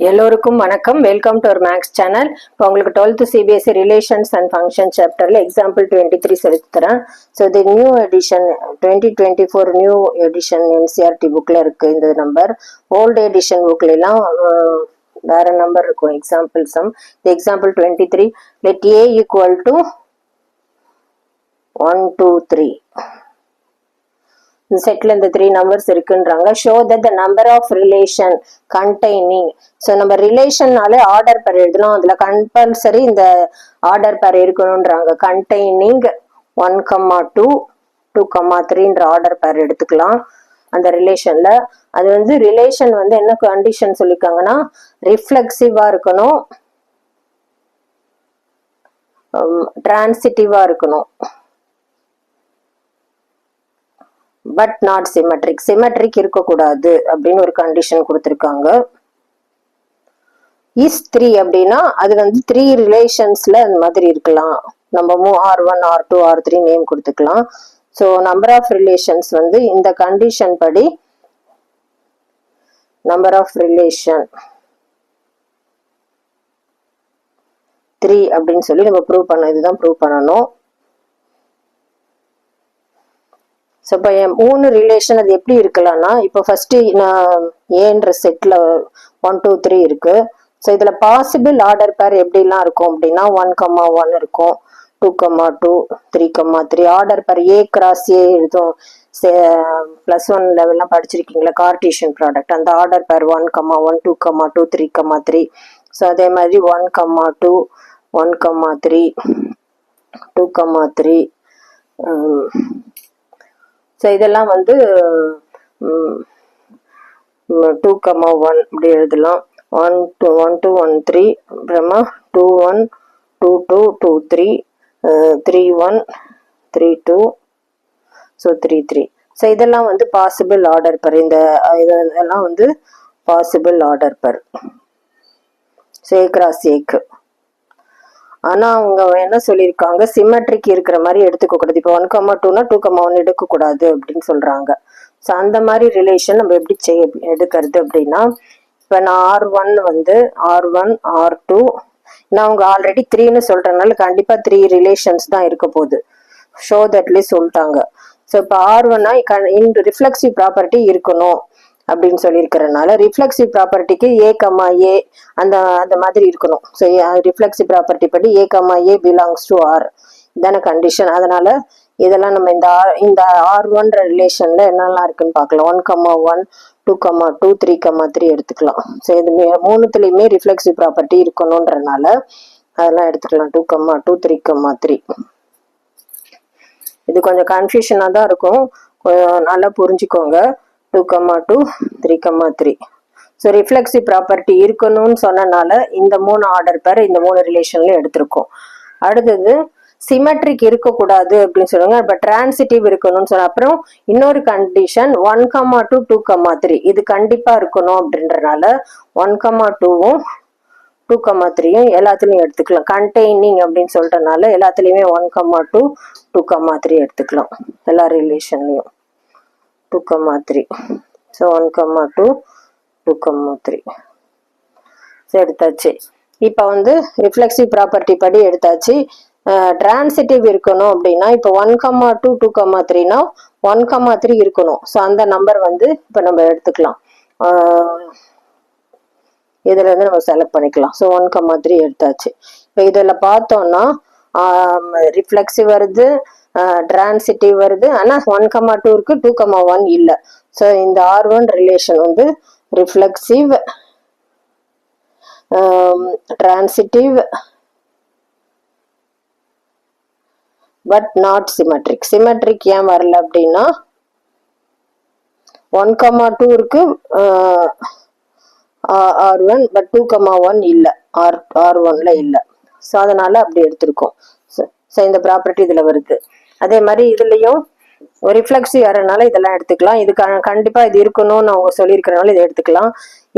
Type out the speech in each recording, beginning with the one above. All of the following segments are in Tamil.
எல்லோருக்கும் வணக்கம். Welcome to our maths channel. இப்போ உங்களுக்கு 12th CBSE relations and function சாப்டர்ல எக்ஸாம்பிள் 23 சொல்லித்தரேன். ஸோ இது new edition 2024 new edition NCERT புக்ல இருக்கு இந்த நம்பர். ஓல்டு எடிஷன் புக்ல எல்லாம் வேற நம்பர் இருக்கும். எக்ஸாம்பிள் சம் இந்த example 23 let a equal to 1 2 3 செட்ல இந்த 3 நம்பர்ஸ் இருக்குன்றாங்க. Show that the number of relation containing. So நம்ம ரிலேஷன்னாலே ஆர்டர் பேர் எழுதணும். அதுல கம்பல்சரி இந்த ஆர்டர் பேர் இருக்கணும்ன்றாங்க. கண்டெய்னிங் 1, 2, 2, 3ன்ற ஆர்டர் பேர் எடுத்துக்கலாம் அந்த ரிலேஷன்ல. அது வந்து ரிலேஷன் வந்து என்ன கண்டிஷன் சொல்லிருக்காங்கன்னா ரிஃப்ளெக்சிவா இருக்கணும், டிரான்சிட்டிவா இருக்கணும், பட் நாட் சிமெட்ரிக். சிமெட்ரிக் இருக்கக்கூடாது அப்படின்னு ஒரு கண்டிஷன் கொடுத்துருக்காங்க. இஸ் 3 அப்படின்னா அது வந்து 3 ரிலேஷன்ஸ்ல அந்த மாதிரி இருக்கலாம். நம்ம R1 R2 R3 நேம் கொடுத்துக்கலாம். ஸோ நம்பர் ஆஃப் ரிலேஷன்ஸ் வந்து இந்த கண்டிஷன் படி நம்பர் ஆஃப் ரிலேஷன் 3 அப்படின்னு சொல்லி நம்ம ப்ரூவ் பண்ண இதுதான் ப்ரூவ் பண்ணணும். ஸோ இப்போ 3 ரிலேஷன் அது எப்படி இருக்கலாம்னா, இப்போ ஃபர்ஸ்ட் நான் ஏன்ற செட்ல 1 2 3 இருக்கு. ஸோ இதுல பாசிபிள் ஆர்டர் பேர் எப்படிலாம் இருக்கும் அப்படின்னா 1, 1 இருக்கும், 2, 2, 3, ஆர்டர் பேர் ஏ கிராஸ் ஏ எழுதும். +1 லெவல்லாம் படிச்சிருக்கீங்களா கார்டீசியன் ப்ராடக்ட், அந்த ஆர்டர் பேர் 1, 1, 2, 2, 3. ஸோ அதே மாதிரி 1, 2, 1, 3, 2, 3. ஸோ இதெல்லாம் வந்து 2, 1 இப்படி எழுதலாம். 1 2 1 3 அப்புறமா 2 1 2 2 2 3 3 1 3 2 ஸோ 3 3. ஸோ இதெல்லாம் வந்து பாசிபிள் ஆர்டர் பர். இதெல்லாம் வந்து possible order per A cross ஏக்கு. ஆனா அவங்க என்ன சொல்லியிருக்காங்க, சிமெட்ரிக் இருக்கிற மாதிரி எடுத்துக்க கூடாது. இப்போ 1, 2னா 2, 1 எடுக்க கூடாது அப்படின்னு சொல்றாங்க. ஸோ அந்த மாதிரி ரிலேஷன் நம்ம எப்படி எடுக்கிறது அப்படின்னா, இப்போ நான் R1 வந்து R1 R2 நான் அவங்க ஆல்ரெடி 3ன்னு சொல்றதுனால கண்டிப்பா 3 ரிலேஷன்ஸ் தான் இருக்க போகுது. ஷோ தட்லி சொல்லிட்டாங்க. ஸோ இப்போ R1னா ரிஃப்ளெக்சிவ் ப்ராப்பர்ட்டி இருக்கணும் அப்படின்னு சொல்லியிருக்கிறதுனால ரிஃப்ளெக்சிவ் ப்ராப்பர்ட்டிக்கு A, அந்த அந்த மாதிரி இருக்கணும். ஸோ ரிஃப்ளெக்சிவ் ப்ராப்பர்ட்டி படி A, பிலாங்ஸ் டு R இதான கண்டிஷன். அதனால இதெல்லாம் நம்ம இந்த R1 ரிலேஷன்ல என்னெல்லாம் இருக்குன்னு பார்க்கலாம். 1, 1, 2, 2, 3, 3 எடுத்துக்கலாம். ஸோ இது 3த்துலயுமே ரிஃப்ளெக்சிவ் ப்ராப்பர்ட்டி இருக்கணும்ன்றனால அதெல்லாம் எடுத்துக்கலாம். 2, 2, 3, 3. இது கொஞ்சம் கன்ஃபியூஷனா தான் இருக்கும், நல்லா புரிஞ்சுக்கோங்க. 2, 2, 3, 3. ஸோ ரிஃப்ளெக்சிவ் ப்ராப்பர்ட்டி இருக்கணும்னு சொன்னனால இந்த 3 ஆர்டர் பேர் இந்த 3 ரிலேஷன்ல எடுத்திருக்கோம். அடுத்தது சிமெட்ரிக் இருக்கக்கூடாது அப்படின்னு சொல்லுவாங்க. இப்போ டிரான்சிட்டிவ் இருக்கணும்னு சொன்ன அப்புறம் இன்னொரு கண்டிஷன் 1, 2, 2, 3 இது கண்டிப்பா இருக்கணும் அப்படின்றனால 1, 2வும் 2, 3யும் எல்லாத்துலயும் எடுத்துக்கலாம். கண்டெய்னிங் அப்படின்னு சொல்றதுனால எல்லாத்துலயுமே 1, 2, 2, 3 எடுத்துக்கலாம் எல்லா ரிலேஷன்லயும். 2, 3. ஸோ 1, 2, 2, 3 எடுத்தாச்சு. இப்போ வந்து ரிஃப்ளெக்சிவ் ப்ராப்பர்ட்டி படி எடுத்தாச்சு. டிரான்சிட்டிவ் இருக்கணும் அப்படின்னா இப்போ 1, 2, 2, 3னா 1, 3 இருக்கணும். ஸோ அந்த நம்பர் வந்து இப்போ நம்ம எடுத்துக்கலாம். இதுல இருந்து நம்ம செலக்ட் பண்ணிக்கலாம். ஸோ 1, 3 எடுத்தாச்சு. இப்போ இதில் பார்த்தோம்னா ரிஃப்ளெக்சிவ் வருது, டிரான்சிட்டிவ் வருது, ஆனா 1, 2 இருக்கு, 2, 1 இல்லை. ஸோ இந்த R1 ரிலேஷன் வந்து reflexive, transitive, but not symmetric. Symmetric ஏன் வரல அப்படின்னா 1, 2 இருக்கு R1, பட் 2, 1 இல்லை, R1ல இல்லை. ஸோ அதனால அப்படி எடுத்திருக்கோம். ஸோ இந்த ப்ராப்பர்ட்டி இதுல வருது. அதே மாதிரி இதுலயும் ரிஃப்ளெக்சிவ் வரனால இதெல்லாம் எடுத்துக்கலாம். இது கண்டிப்பா இது இருக்கணும்னு அவங்க சொல்லியிருக்கிறனால இதை எடுத்துக்கலாம்.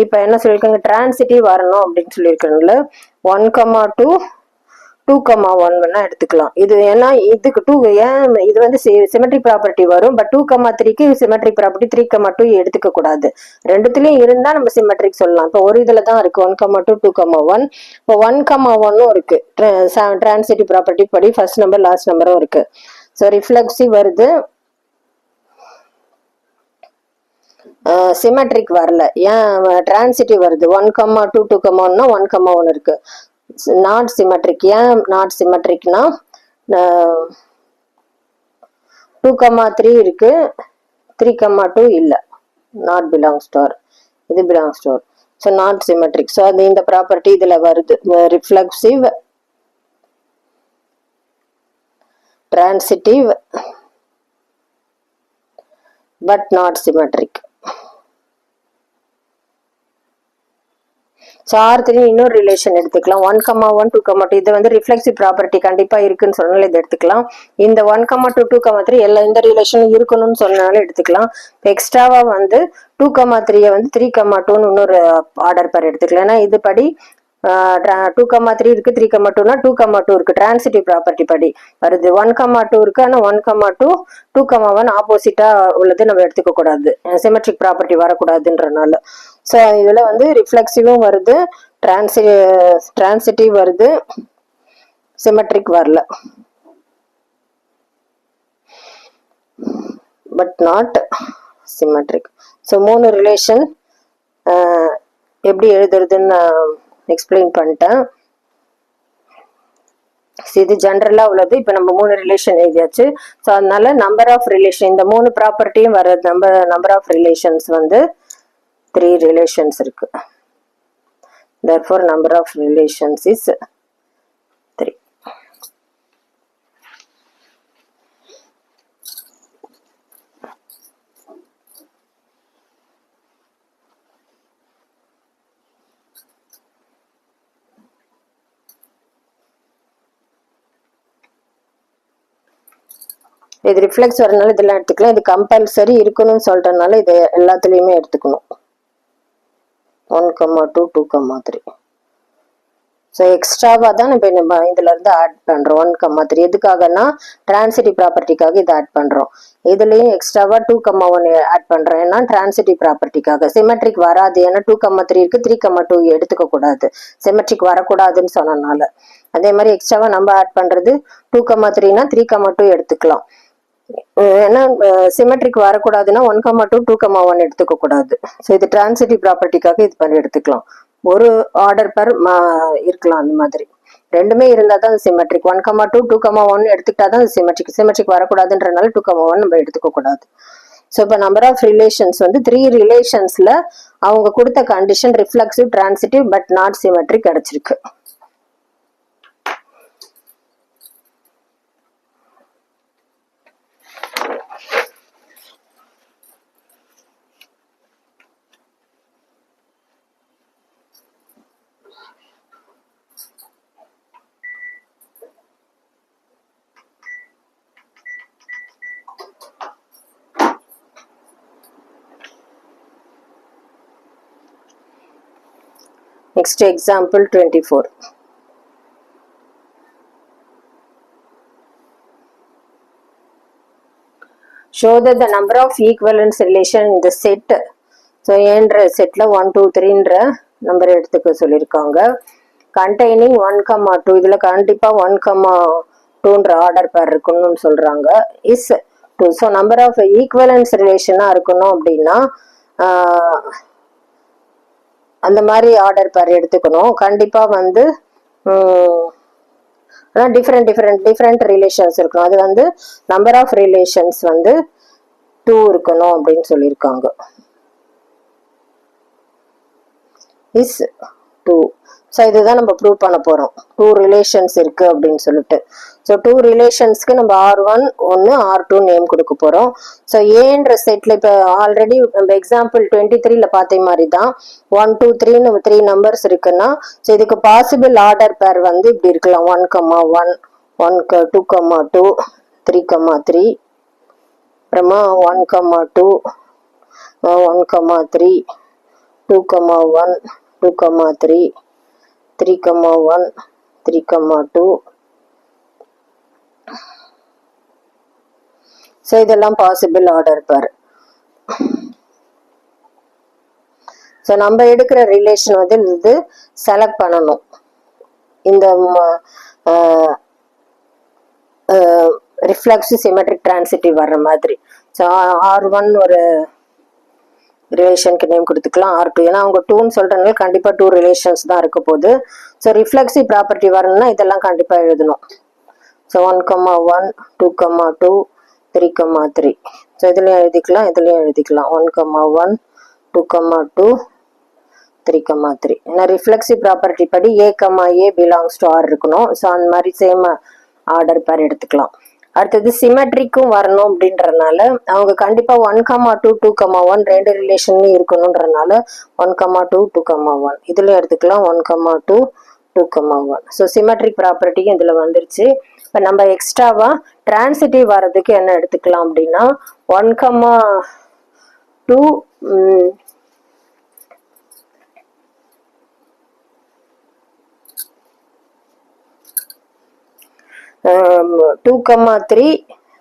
இப்ப என்ன சொல்லியிருக்காங்க, டிரான்சிட்டிவ் வரணும் அப்படின்னு சொல்லியிருக்கிறதுனால 1, 2, 2,1 வேணா எடுத்துக்கலாம். இது ஏன்னா இதுக்கு 2 ஏன் இது வந்து சிமெட்ரிக் ப்ராப்பர்ட்டி வரும். பட் 2,3க்கு சிமெட்ரிக் ப்ராப்பர்ட்டி 3,2 எடுத்துக்க கூடாது. ரெண்டுத்துலயும் இருந்தா நம்ம சிமெட்ரிக் சொல்லலாம். இப்போ ஒரு இதுல தான் இருக்கு 1,2 2,1. இப்போ 1,1 இருக்கு டிரான்சிட்டிவ் ப்ராப்பர்ட்டி படி ஃபர்ஸ்ட் நம்பர் லாஸ்ட் நம்பரும் இருக்கு. ஸோ ரிஃப்ளெக்சிவ் வருது, சிமெட்ரிக் வரல. ஏன் டிரான்சிட்டிவ் வருது 1,2 2,1னா 1,1 இருக்கு. Not symmetric. ஏன் நாட் சிமெட்ரிக்னா 2,3 இருக்கு, 3,2 இல்ல. நாட் பிலாங்ஸ் டு ஆர், இது belongs to R. So not symmetric. So அது இந்த ப்ராப்பர்ட்டி இதுல வருது. Reflexive, transitive but not symmetric. So ஆர்த்திலையும் இன்னொரு ரிலேஷன் எடுத்துக்கலாம். 1,1 2,2 இது வந்து ரிஃப்ளெக்சிவ் ப்ராப்பர்ட்டி கண்டிப்பா இருக்குன்னு சொன்னாலும் இது எடுத்துக்கலாம். இந்த 1,2 2,3 எல்லா இந்த ரிலேஷனும் இருக்கணும்னு சொன்னாலும் எடுத்துக்கலாம். எக்ஸ்ட்ராவா வந்து 2,3 வந்து 3,2ன்னு இன்னொரு ஆர்டர் பேர் எடுத்துக்கலாம். ஏன்னா இது படி 2,3 இருக்கு, 3,2னா 2,2 இருக்கு. டிரான்சிட்டிவ் ப்ராப்பர்ட்டி படி வருது. 1,2 இருக்கு, ஆனா 1,2 2,1 ஆப்போசிட்டா உள்ளது நம்ம எடுத்துக்க கூடாது, சிமெட்ரிக் ப்ராப்பர்ட்டி வரக்கூடாதுன்றனால. ஸோ இதுல வந்து ரிஃப்ளெக்சிவும் வருது, டிரான்சிட்டிவ் வருது, சிமெட்ரிக் வரல. But not symmetric. So 3 relation எப்படி எழுதுறதுன்னு எக்ஸ்பிளைன் பண்ணிட்டேன். இது ஜென்ரலா உள்ளது. இப்ப நம்ம 3 ரிலேஷன் எழுதியாச்சு. ஸோ அதனால நம்பர் ஆஃப் ரிலேஷன், இந்த 3 ப்ராப்பர்ட்டியும் வர நம்பர் ஆஃப் ரிலேஷன்ஸ் வந்து 3 ரிலேஷன்ஸ் இருக்கு. Therefore number of relations is 3. இது ரிஃப்ளெக்ஸ் வரனால இதெல்லாம் எடுத்துக்கலாம். இது கம்பல்சரி இருக்கணும்னு சொல்றதுனால இது எல்லாத்துலயுமே எடுத்துக்கணும். 1,2 2,3. ஸோ எக்ஸ்ட்ராவா தான் நம்ம இதுல இருந்து ஆட் பண்றோம் 1,3. எதுக்காகனா டிரான்சிட்டிவ் ப்ராப்பர்ட்டிக்காக இதை ஆட் பண்றோம். இதுலயும் எக்ஸ்ட்ராவா 2,1 ஆட் பண்றோம். ஏன்னா டிரான்சிட்டிவ் ப்ராப்பர்ட்டிக்காக. சிமெட்ரிக் வராது, ஏன்னா 2,3 இருக்கு, 3,2 எடுத்துக்க கூடாது, சிமெட்ரிக் வரக்கூடாதுன்னு சொன்னனால. அதே மாதிரி எக்ஸ்ட்ராவா நம்ம ஆட் பண்றது 2,3னா 3,2 எடுத்துக்கலாம். ஏன்னா சிமெட்ரிக் வரக்கூடாதுன்னா 1,2 2,1 எடுத்துக்க கூடாது. ஸோ இது டிரான்சிட்டிவ் ப்ராப்பர்ட்டிக்காக இது பண்ணி எடுத்துக்கலாம். ஒரு ஆர்டர் பேர் இருக்கலாம். அந்த மாதிரி ரெண்டுமே இருந்தா தான் சிமெட்ரிக். 1,2 2,1 எடுத்துக்கிட்டா தான் சிமெட்ரிக். சிமெட்ரிக் வரக்கூடாதுன்றனால 2,1 நம்ம எடுத்துக்க கூடாது. ஸோ இப்போ நம்பர் ஆஃப் ரிலேஷன்ஸ் வந்து 3 ரிலேஷன்ஸ்ல அவங்க கொடுத்த condition reflexive, transitive but not symmetric கிடைச்சிருக்கு. Next example 24. Show that the number of equivalence relation in the set. So என்ற செட்ல 1 2 3ன்ற நம்பர் எடுத்துக்க சொல்லியிருக்காங்க. கண்டெய்னிங் 1,2. இதுல கண்டிப்பா 1,2ன்ற ஆர்டர் பேர் இருக்கணும்னு சொல்றாங்க. Is 2. So number of equivalence ரிலேஷனா இருக்கணும் அப்படின்னா அந்த மாதிரி ஆர்டர் பேர் எடுத்துக்கணும். கண்டிப்பா வந்து டிஃப்ரெண்ட் ரிலேஷன்ஸ் இருக்கணும். அது வந்து நம்பர் ஆஃப் ரிலேஷன்ஸ் வந்து 2 இருக்கணும் அப்படின்னு சொல்லியிருக்காங்க. இஸ் 2. ஸோ இதுதான் நம்ம ப்ரூவ் பண்ண போறோம். 2 ரிலேஷன்ஸ் இருக்கு அப்படின்னு சொல்லிட்டு. ஸோ 2 ரிலேஷன்ஸ்க்கு நம்ம R1 1 R2 நேம் கொடுக்க போறோம். ஸோ ஏன்ற செட்ல இப்போ ஆல்ரெடி நம்ம எக்ஸாம்பிள் 23ல பார்த்த மாதிரி தான் 1 2 3 3 நம்பர்ஸ் இருக்குன்னா, ஸோ இதுக்கு பாசிபிள் ஆர்டர் பேர் வந்து இப்படி இருக்கலாம். 1,1 2,2 3,3 அப்புறமா 1,2 1,3 2,1 2,3 3,1 3,2 ஸோ இதெல்லாம் பாசிபிள் ஆர்டர் பேர். ஸோ நம்ம எடுக்கிற ரிலேஷன் வந்து இது செலக்ட் பண்ணணும். இந்த ரிஃப்ளெக்ஸிவ் சிமெட்ரிக் டிரான்சிட்டிவ் வர்ற மாதிரி. ஸோ R1 ஒரு ரிலேஷனுக்கு நேம் கொடுத்துக்கலாம், R2. ஏன்னா அவங்க 2ன்னு சொல்றதுனால கண்டிப்பா 2 ரிலேஷன்ஸ் தான் இருக்க போகுது. ஸோ ரிஃப்ளெக்ஸிவ் ப்ராப்பர்ட்டி வரணும்னா இதெல்லாம் கண்டிப்பா எழுதணும். ஸோ 1,1 2,2 3,3. ஸோ இதுலயும் எழுதிக்கலாம், இதுலயும் எழுதிக்கலாம். 1,1 2,2 3,3. ஏன்னா ரிஃப்ளெக்ஸிவ் ப்ராப்பர்ட்டி படி A, பிலாங்ஸ் டு R இருக்கணும். ஸோ அந்த மாதிரி சேம் ஆர்டர் பேர் எடுத்துக்கலாம். அடுத்தது சிமெட்ரிக்கும் வரணும் அப்படின்றதுனால அவங்க கண்டிப்பா 1,2 2,1 ரெண்டு ரிலேஷன்லயும் இருக்கணும்ன்றதுனால 1,2 2,1 இதுல எடுத்துக்கலாம். 1,2 2,1. ஸோ சிமெட்ரிக் ப்ராப்பர்ட்டியும் இதுல வந்துருச்சு. இப்போ நம்ம எக்ஸ்ட்ராவா டிரான்சிட்டிவ் வர்றதுக்கு என்ன எடுத்துக்கலாம் அப்படின்னா 1,2 2,3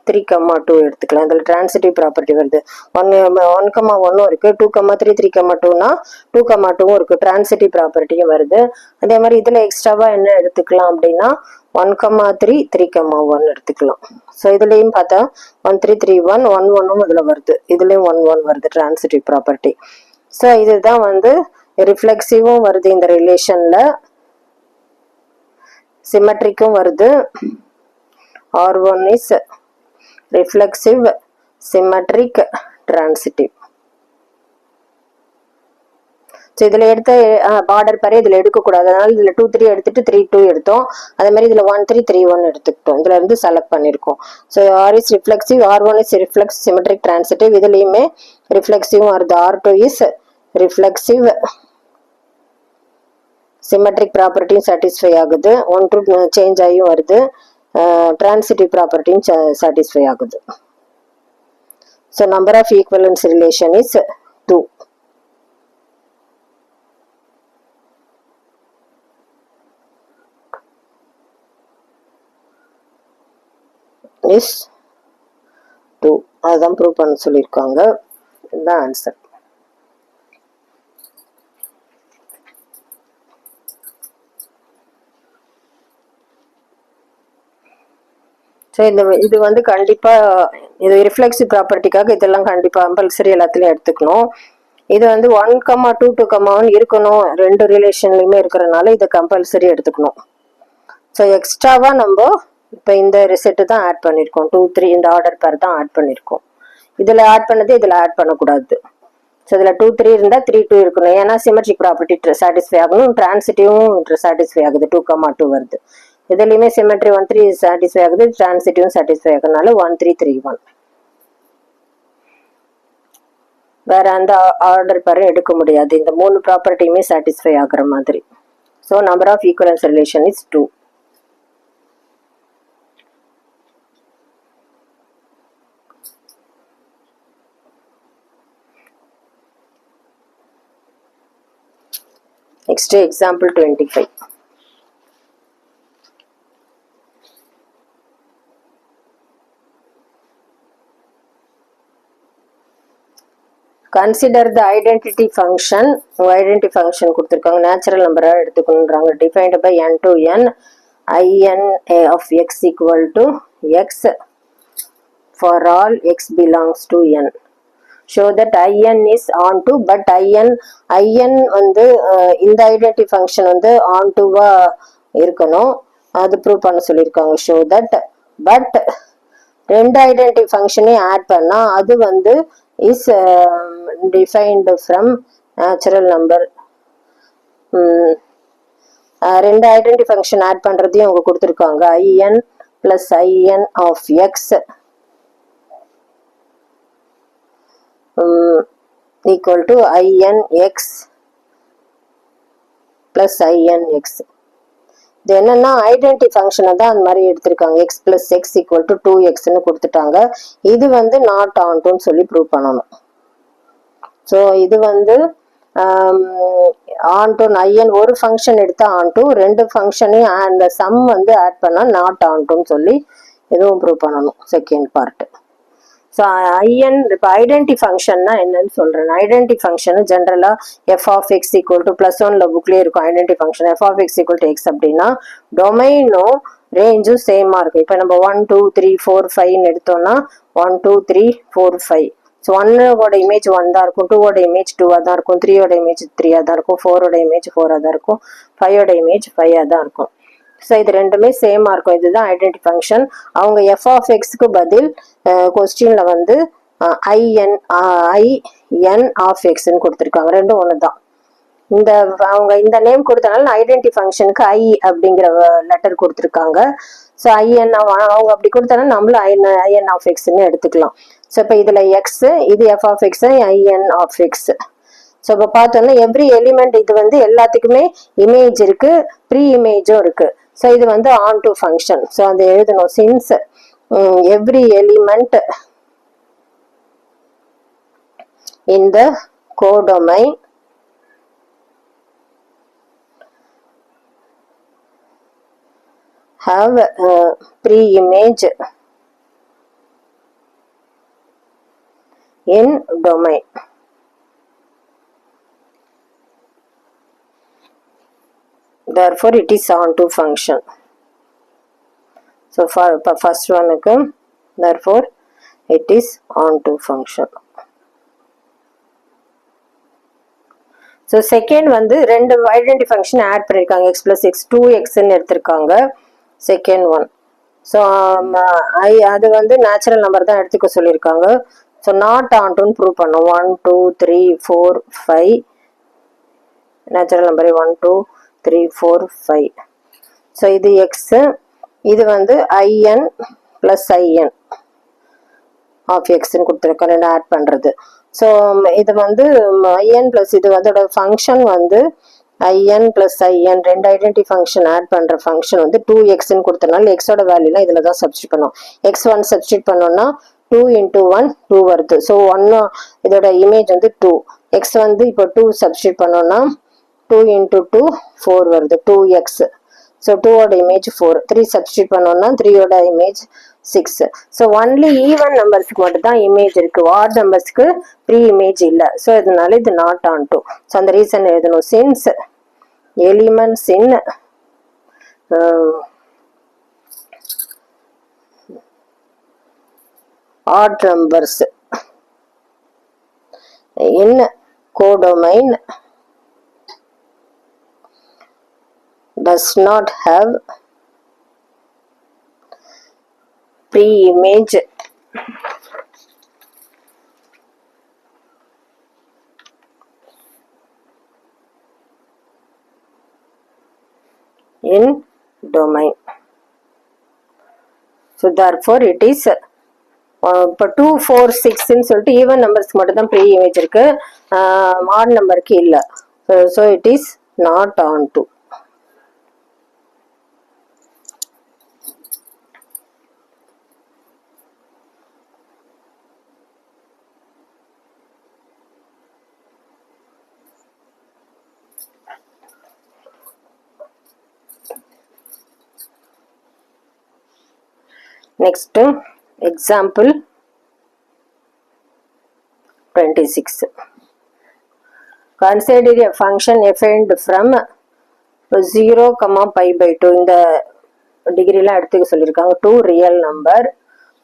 3,2 எடுத்துக்கலாம். இதில் டிரான்சிட்டிவ் ப்ராப்பர்ட்டி வருது. 1,1 இருக்கு, 2,3 3,2னா 2,2 இருக்கு, டிரான்சிட்டிவ் ப்ராப்பர்ட்டியும் வருது. அதே மாதிரி இதுல எக்ஸ்ட்ராவா என்ன எடுத்துக்கலாம் அப்படின்னா 1,3 3,1 எடுத்துக்கலாம். ஸோ இதுலயும் பார்த்தா 1,3,3,1 1,1 இதுல வருது, இதுலயும் 1,1 வருது டிரான்சிட்டிவ் ப்ராப்பர்ட்டி. ஸோ இதுதான் வந்து ரிஃப்ளெக்சிவும் வருது இந்த ரிலேஷன்ல, சிமெட்ரிக்கும் வருது. R1 is reflexive, symmetric, transitive. So இதில் எடுத்த பார்டர் பாரு இதில் எடுக்கக்கூடாது, அதனால இதில் 2 3 எடுத்துட்டு 3 2 எடுத்தோம். அதே மாதிரி இதில் 1 3 3 1 எடுத்துக்கிட்டோம். இதில் இருந்து செலக்ட் பண்ணியிருக்கோம். So R is reflexive, R1 is reflex symmetric transitive. இதுலேயுமே ரிஃப்ளெக்சிவ் வருது. R2 is reflexive, சிமெட்ரிக் ப்ராப்பர்ட்டியும் சாட்டிஸ்ஃபை ஆகுது. 1 2 சேஞ்ச் ஆகியும் வருது. டிரான்சிட்டிவ் ப்ராப்பர்ட்டியும் சாட்டிஸ்ஃபை ஆகுது. So number of equivalence relation is 2. Is 2. அதுதான் ப்ரூவ் பண்ண சொல்லியிருக்காங்க. இதுதான் ஆன்சர். ஸோ இது வந்து கண்டிப்பா இது ரிஃப்ளெக்சிவ் ப்ராப்பர்ட்டிக்காக இதெல்லாம் கண்டிப்பா கம்பல்சரி எல்லாத்துலயும் எடுத்துக்கணும். இது வந்து 1,2 2,1 இருக்கணும், ரெண்டு ரிலேஷன்லயுமே இருக்கிறதுனால இதை கம்பல்சரி எடுத்துக்கணும். ஸோ எக்ஸ்ட்ராவா நம்ம இப்போ இந்த ரிசெட்டு தான் ஆட் பண்ணியிருக்கோம். 2 3 இந்த ஆர்டர் பேர் தான் ஆட் பண்ணியிருக்கோம். இதில் ஆட் பண்ணது இதில் ஆட் பண்ணக்கூடாது. ஸோ இதில் 2 3 இருந்தால் 3 2 இருக்கணும். ஏன்னா சிமெட்ரிக் ப்ராப்பர்ட்டி சாட்டிஸ்ஃபை ஆகணும், டிரான்சிட்டிவும் சாட்டிஸ்ஃபை ஆகுது. 2,2 வருது. இதுலையுமே சிமெட்ரி 1 3 சாட்டிஸ்ஃபை ஆகுது, டிரான்சிட்டிவும் சாட்டிஸ்ஃபை ஆகுறதுனால 1 3 3 1. வேற அந்த ஆர்டர் பேரும் எடுக்க முடியாது, இந்த 3 ப்ராப்பர்ட்டியுமே சாட்டிஸ்ஃபை ஆகுற மாதிரி. So number of equivalence relation is 2. Next example 25. Consider the identity function. Identity function கொடுத்திருக்காங்க, நேச்சுரல் நம்பரா எடுத்துக்கணும்ன்றாங்க. Defined by n to n in of x equal to x for all x belongs to n. Show that in is onto, but in வந்து இந்த ஐடென்டி ஃபங்க்ஷன் வந்து onto-வா இருக்கணும், அது ப்ரூவ் பண்ண சொல்லியிருக்காங்க. ஷோ தட் பட் ரெண்டு ஐடென்டி ஃபங்க்ஷனையும் ஆட் பண்ணா அது வந்து is defined from natural number. ரெண்டு ஐடென்டி ஃபங்க்ஷன் ஆட் பண்றதையும் அவங்க கொடுத்துருக்காங்க. in plus in of x equal to in x plus in x. இது என்னன்னா ஐடென்டி ஃபங்க்ஷனை தான் அந்த மாதிரி எடுத்திருக்காங்க. x plus x equal to 2xன்னு கொடுத்துட்டாங்க. இது வந்து நாட் ஆன்டுன்னு சொல்லி ப்ரூவ் பண்ணணும். ஸோ இது வந்து ஆன்டு in ஒரு ஃபங்க்ஷன் எடுத்தா ஆன்டு, ரெண்டு ஃபங்க்ஷனையும் அந்த சம் வந்து ஆட் பண்ணா நாட் ஆன்டுன்னு சொல்லி இதுவும் ப்ரூவ் பண்ணணும். Second part. ஸோ ஐஎன் இப்போ ஐடென்டி ஃபங்க்ஷன்னா என்னன்னு சொல்கிறேன். ஐடென்டி ஃபங்க்ஷன் ஜென்ரலாக f of x equal to +1 புக்லேயே இருக்கும். Identity function f of x equal to x அப்படின்னா டொமைனும் ரேஞ்சும் சேமாக இருக்கும். இப்போ நம்ம 1 2 3 4 5ன்னு எடுத்தோம்னா 1 2 3 4 5. ஸோ 1ஓட இமேஜ் 1 தான் இருக்கும், 2ஓட இமேஜ் 2ஆக தான் இருக்கும், 3ஓட இமேஜ் 3ஆக தான் இருக்கும், 4ஓட இமேஜ் 4ஆக தான் இருக்கும், 5ஓட இமேஜ் 5ஆக தான் இருக்கும். ஸோ இது ரெண்டுமே சேமாக இருக்கும். இதுதான் ஐடென்டி ஃபங்க்ஷன். அவங்க எஃப் ஆஃப் எக்ஸ்க்கு பதில் கொஸ்டினில் வந்து ஐஎன் ஆஃப் எக்ஸ்ன்னு கொடுத்துருக்காங்க. ரெண்டும் ஒன்று தான். அவங்க இந்த நேம் கொடுத்தனால ஐடென்டி ஃபங்க்ஷனுக்கு ஐ அப்படிங்கிற லெட்டர் கொடுத்துருக்காங்க. ஸோ ஐஎன் அவங்க அப்படி கொடுத்தனால நம்மளும் ஐஎன் ஆஃப் எக்ஸ்ன்னு எடுத்துக்கலாம். ஸோ இப்போ இதில் எக்ஸ், இது f of x, IN of x. So இப்போ பார்த்தோம்னா எவ்ரி எலிமெண்ட் இது வந்து எல்லாத்துக்குமே இமேஜ் இருக்கு, ப்ரீ இமேஜும் இருக்கு. ஸோ இது வந்து ஆன் டு ஃபங்க்ஷன். ஸோ அதை எழுதணும். Since every element in the codomain have pre-image in domain. Therefore, it is onto function. So, for first one, therefore, it is onto function. So, second வந்து ரெண்டு ஐடென்டி ஃபங்க்ஷன் ஆட் பண்ணியிருக்காங்க. x plus x 2xன்னு எடுத்திருக்காங்க செகண்ட் ஒன். ஸோ அது வந்து நேச்சுரல் நம்பர் தான் எடுத்துக்க சொல்லியிருக்காங்க. ஸோ நாட் ஆன்டுன்னு ப்ரூவ் பண்ணோம். 1 2 3 4 5 நேச்சுரல் நம்பர் 1 2 3 4 5. ஸோ இது எக்ஸு, இது வந்து ஐஎன் ப்ளஸ் ஐஎன் ஆஃப் எக்ஸ்ன்னு கொடுத்துருக்கோம், ரெண்டு ஆட் பண்ணுறது. ஸோ இது வந்து ஐஎன் ப்ளஸ் இது அதோட ஃபங்க்ஷன் வந்து ஐஎன் ப்ளஸ் ஐஎன் ரெண்டு ஐடென்டி ஃபங்க்ஷன் ஆட் பண்ணுற ஃபங்க்ஷன் வந்து 2xன்னு கொடுத்தனால எக்ஸோட வேல்யூலாம் இதில் தான் சப்ஸ்டியூட் பண்ணோம். x1 சப்ஸ்டியூட் பண்ணோம்னா 2 × 1 2 வருது. ஸோ 1 இதோட இமேஜ் வந்து 2. எக்ஸ் வந்து இப்போ 2 சப்ஸ்டியூட் பண்ணோம்னா 2 × 2 4 வருது, 2x. So 2ஓட image 4. 3 சப்ஸ்டியூட் பண்ணோம்னா 3ஓட இமேஜ் 6. ஸோ ஒன்லி ஈவன் நம்பர்ஸ்க்கு மட்டும் தான் இமேஜ் இருக்கு, ஆட் நம்பர்ஸ்க்கு ப்ரீ இமேஜ் இல்லை. ஸோ இதனால இது நாட் ஆன் டு. ஸோ அந்த ரீசன் எழுதணும். Since elements in odd numbers in codomain does not have pre-image in domain. So therefore it is இப்போ 2 4 6ன்னு சொல்லிட்டு ஈவன் நம்பர்ஸ்க்கு மட்டும் தான் ப்ரீ இமேஜ் இருக்கு, ஆட் நம்பருக்கு இல்லை. So it is not on to. Next example 26. Consider a function fn from 0, pi/2 இந்த டிகிரிலாம் எடுத்துக்க சொல்லியிருக்காங்க. 2 real number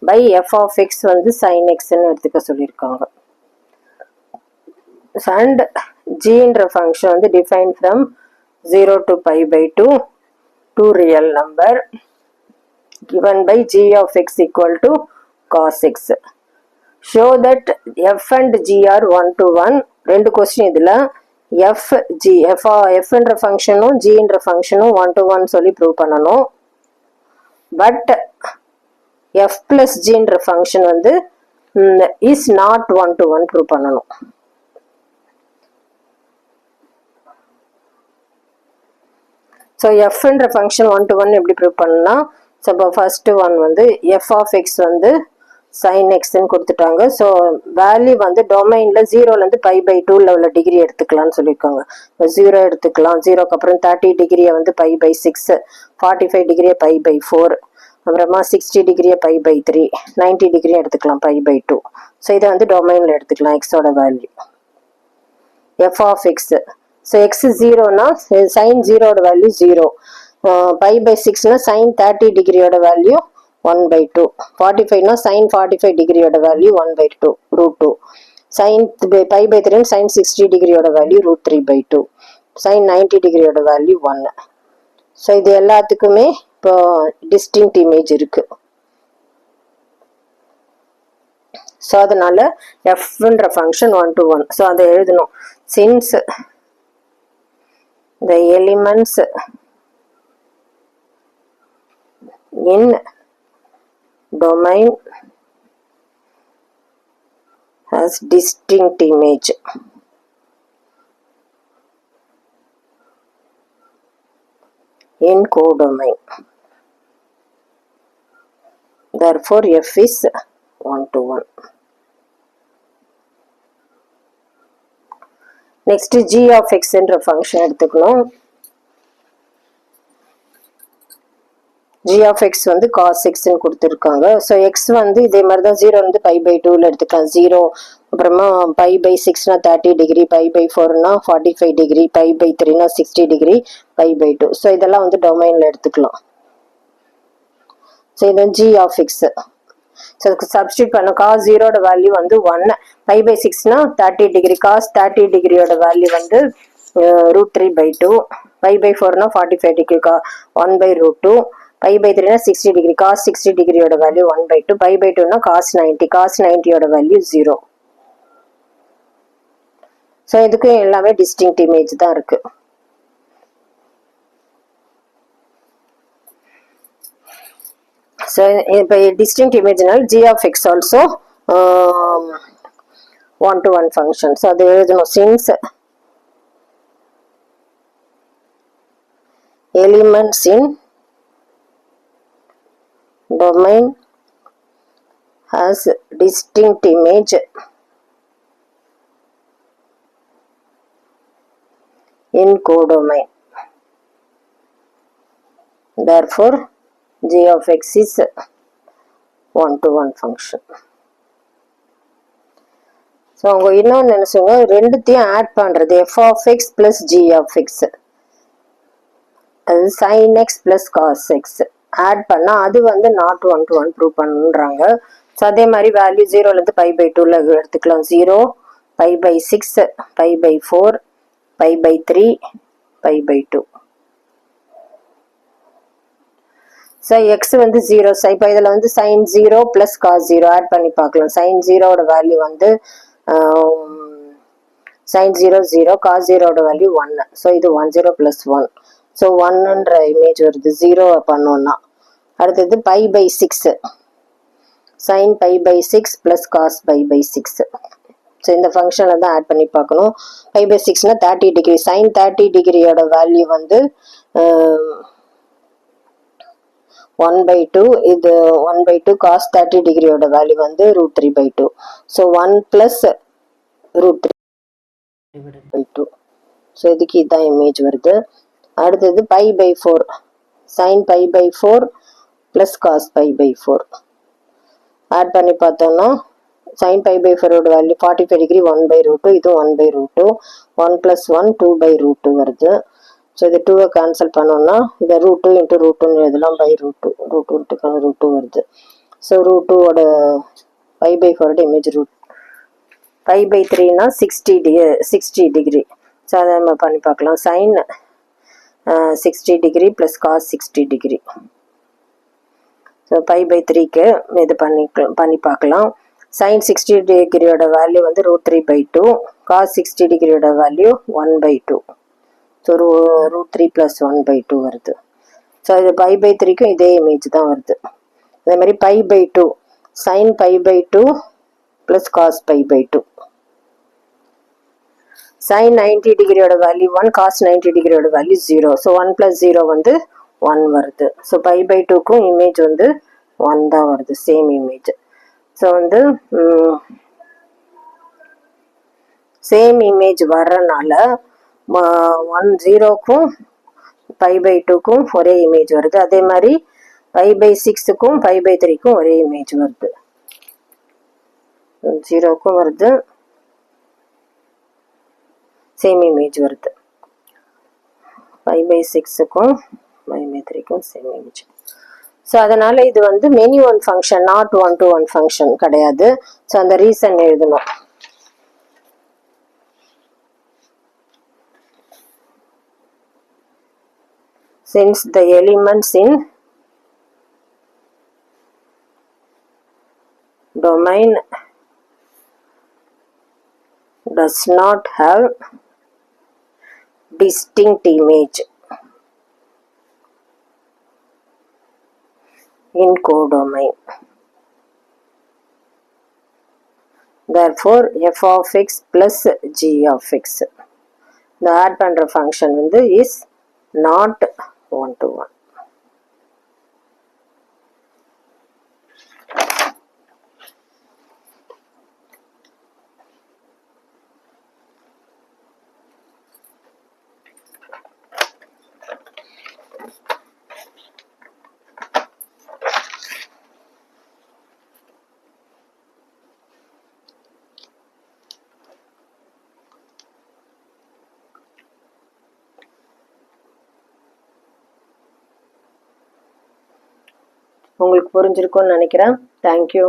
by f of x வந்து sin xன்னு எடுத்துக்க சொல்லியிருக்காங்க. அண்ட் gன்ற ஃபங்க்ஷன் வந்து define from 0 to pi/2 2 real number given by g of x equal to cos x. Show that f and g are 1 to 1. ரெண்டு கொஸ்டின் இதில் fன்ற ஃபங்க்ஷனும் gன்ற ஃபங்க்ஷனும் 1 to 1 சொல்லி ப்ரூவ் பண்ணணும். பட் f plus gன்ற ஃபங்க்ஷன் வந்து is not 1 to 1 ப்ரூவ் பண்ணணும். ஸோ fன்ற ஃபங்க்ஷன் 1 to 1 எப்படி ப்ரூவ் பண்ணணும்னா, ஸோ இப்போ ஃபர்ஸ்ட் ஒன் வந்து எஃப் ஆஃப் எக்ஸ் வந்து சைன் எக்ஸ்ன்னு கொடுத்துட்டாங்க. ஸோ வேல்யூ வந்து டொமைனில் 0லேருந்து pi/2 உள்ள டிகிரி எடுத்துக்கலாம்னு சொல்லியிருக்காங்க. இப்போ 0 எடுத்துக்கலாம், 0க்கு அப்புறம் 30 டிகிரியை வந்து pi/6, 45 டிகிரியை pi/4, அப்புறமா 60 டிகிரியை π/3, 90 டிகிரி எடுத்துக்கலாம் π/2. ஸோ இதை வந்து டொமைனில் எடுத்துக்கலாம் எக்ஸோட value f of x. So x 0னா சைன் 0ஓட வேல்யூ 0, π/6னா சைன் 30 டிகிரியோட வேல்யூ 1/2, 45னா சைன் 45 டிகிரியோட வேல்யூ 1/2 √2, சைன் π/3 சைன் 60 டிகிரியோட வேல்யூ √3/2, சைன் 90 டிகிரியோட வேல்யூ 1. ஸோ இது எல்லாத்துக்குமே இப்போ டிஸ்டிங்க்ட் இமேஜ் இருக்கு. ஸோ அதனால எஃப்ன்ற ஃபங்க்ஷன் 1 to 1. ஸோ அதை எழுதணும். Since the elements in domain has distinct image, in codomain, therefore f is 1 to 1. Next g of x என்ற ஃபங்க்ஷன் எடுத்துக்கணும். g of x வந்து cos x ன்னு கொடுத்துருக்காங்க. ஸோ x வந்து இதே மாதிரி தான் 0 வந்து π/2ல எடுத்துக்கலாம் 0, அப்புறமா π/6னா 30 டிகிரி, π/4னா 45 டிகிரி, π/3னா 60 டிகிரி, π/2. ஸோ இதெல்லாம் வந்து டொமைனில் எடுத்துக்கலாம். ஸோ இது g of x. ஸோ அதுக்கு சப்ஸ்டியூட் பண்ண cos 0ஓட வேல்யூ வந்து 1, π/6னா 30 டிகிரி, cos 30 டிகிரியோட வேல்யூ வந்து √3/2, π/4னா 45 டிகிரி 1/√2, π/3னா 60 டிகிரி, cos 60 டிகிரியோட வேல்யூ 1/2, π/2னா cos 90, cos 90யோட வேல்யூ 0. ஸோ இதுக்கு எல்லாமே டிஸ்டிங்க்ட் இமேஜ் தான் இருக்கு. So இப்போ distinct imageனால் g of x also 1 to 1 function. So அது எழுதணும். Since elements in domain has distinct image in codomain, therefore g of x is 1 to 1 function. So அவங்க இன்னொன்று நினைச்சுங்க, ரெண்டுத்தையும் ஆட் பண்ணுறது f of x plus g of x, அது sin x plus cos x add பண்ணால் அது வந்து நாட் 1 to 1 ப்ரூவ் பண்ணுறாங்க. ஸோ அதே மாதிரி வேல்யூ 0லேருந்து π/2ல எடுத்துக்கலாம். 0, π/6, π/4, π/3, π/2. ஸோ எக்ஸ் வந்து 0. இப்போ இதில் வந்து சைன் 0 ப்ளஸ் காஸ் 0 ஆட் பண்ணி பார்க்கலாம். சைன் 0ஓட வேல்யூ வந்து சைன் 0 0, காஸ் 0ஓட வேல்யூ 1. ஸோ இது 1 0 + 1. ஸோ 1ன்ற இமேஜ் வருது 0 பண்ணோன்னா. அடுத்தது π/6, சைன் π/6 ப்ளஸ் காஸ் π/6. ஸோ இந்த ஃபங்க்ஷனில் தான் ஆட் பண்ணி பார்க்கணும். π/6னா 30 டிகிரி, சைன் 30 டிகிரியோட வேல்யூ வந்து 1/2, இது 1/2, cos 30 டிகிரியோட வேல்யூ வந்து √3/2. ஸோ 1 + √3/2. ஸோ இதுக்கு இதுதான் இமேஜ் வருது. அடுத்தது π/4, சைன் π/4 ப்ளஸ் காஸ் π/4 ஆட் பண்ணி பார்த்தோம்னா சைன் π/4ஓட வேல்யூ 45 டிகிரி 1/√2, இது 1/√2, 1 + 1 2/√2 வருது. ஸோ இது 2வை கேன்சல் பண்ணோம்னா இதை √2 × √2ன்னு எழுதலாம், √2, √2க்கான √2 வருது. ஸோ √2ஓட π/4ஓட இமேஜ் π/3னா 60 டிகிரி. ஸோ அதை நம்ம பண்ணி பார்க்கலாம். Sine 60 degree plus cos 60 degree. So π/3க்கு இது பண்ணி பார்க்கலாம். சைன் 60 டிகிரியோட வேல்யூ வந்து √3/2, காஸ் 60 டிகிரியோட வேல்யூ 1/2. ஸோ √3 + 1/2 வருது. ஸோ இது π/3க்கும் இதே இமேஜ் தான் வருது. அதே மாதிரி π/2, சைன் π/2 ப்ளஸ் காஸ் π/2. சைன் 90 டிகிரியோட வேல்யூ 1, காஸ் 90 டிகிரியோட வேல்யூ 0. ஸோ 1 + 0 வந்து 1 வருது. ஸோ π/2க்கும் இமேஜ் வந்து 1 தான் வருது, சேம் இமேஜ். ஸோ வந்து சேம் இமேஜ் வர்றதுனால 1 0க்கும் π/2க்கும் ஒரே இமேஜ் வருது. அதே மாதிரி 5/6க்கும் 5/3க்கும் ஒரே இமேஜ் வருது. 0க்கும் வருது, சேம் இமேஜ் வருது. 5/6க்கும் 5/3க்கும் சேம் இமேஜ். ஸோ அதனால இது வந்து many one function, not one to one function கிடையாது. ஸோ அந்த ரீசன் எழுதணும். Since the elements in domain does not have distinct image in codomain, therefore f of x plus g of x, the add பண்ற function வந்து is not one to one. உங்களுக்கு புரிஞ்சிருக்கும்னு நினைக்கிறேன். தேங்க்யூ.